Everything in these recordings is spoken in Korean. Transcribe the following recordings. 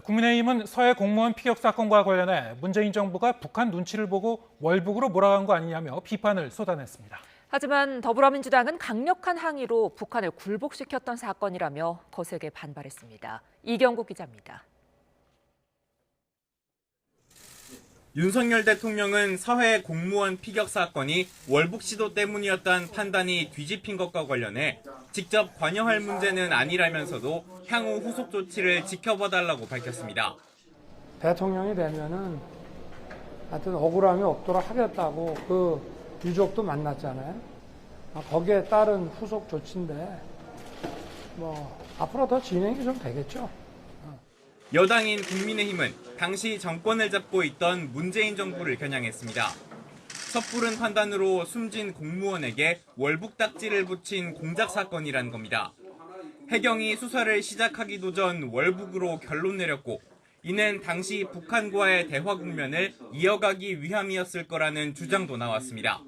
국민의힘은 서해 공무원 피격 사건과 관련해 문재인 정부가 북한 눈치를 보고 월북으로 몰아간 거 아니냐며 비판을 쏟아냈습니다. 하지만 더불어민주당은 강력한 항의로 북한을 굴복시켰던 사건이라며 거세게 반발했습니다. 이경국 기자입니다. 윤석열 대통령은 서해 공무원 피격 사건이 월북 시도 때문이었다는 판단이 뒤집힌 것과 관련해 직접 관여할 문제는 아니라면서도 향후 후속 조치를 지켜봐달라고 밝혔습니다. 대통령이 되면은 하여튼 억울함이 없도록 하겠다고 그 유족도 만났잖아요. 거기에 따른 후속 조치인데 앞으로 더 진행이 좀 되겠죠. 여당인 국민의힘은 당시 정권을 잡고 있던 문재인 정부를 겨냥했습니다. 섣부른 판단으로 숨진 공무원에게 월북 딱지를 붙인 공작 사건이란 겁니다. 해경이 수사를 시작하기도 전 월북으로 결론 내렸고 이는 당시 북한과의 대화 국면을 이어가기 위함이었을 거라는 주장도 나왔습니다.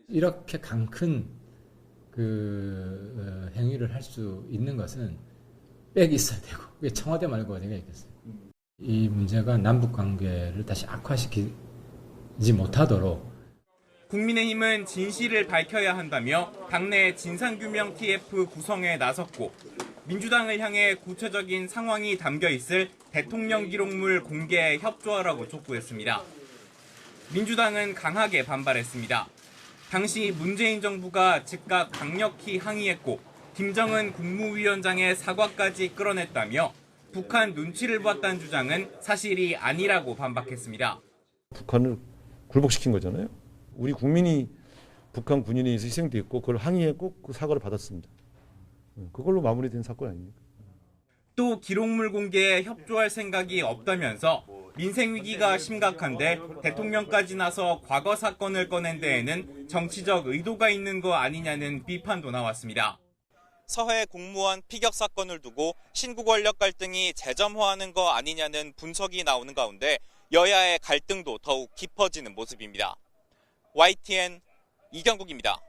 이렇게 강큰 행위를 할 수 있는 것은 빽이 있어야 되고 그게 청와대 말고 어디가 있겠어요. 이 문제가 남북 관계를 다시 악화시키지 못하도록 국민의힘은 진실을 밝혀야 한다며 당내 진상규명 TF 구성에 나섰고 민주당을 향해 구체적인 상황이 담겨 있을 대통령 기록물 공개에 협조하라고 촉구했습니다. 민주당은 강하게 반발했습니다. 당시 문재인 정부가 즉각 강력히 항의했고 김정은 국무위원장의 사과까지 끌어냈다며 북한 눈치를 봤다는 주장은 사실이 아니라고 반박했습니다. 북한을 굴복시킨 거잖아요. 우리 국민이 북한 군인에 의해서 희생됐고 그걸 항의했고 그 사과를 받았습니다. 그걸로 마무리된 사건 아닙니까? 또 기록물 공개에 협조할 생각이 없다면서 민생 위기가 심각한데 대통령까지 나서 과거 사건을 꺼낸 데에는 정치적 의도가 있는 거 아니냐는 비판도 나왔습니다. 서해 공무원 피격 사건을 두고 신구 권력 갈등이 재점화하는 거 아니냐는 분석이 나오는 가운데 여야의 갈등도 더욱 깊어지는 모습입니다. YTN 이경국입니다.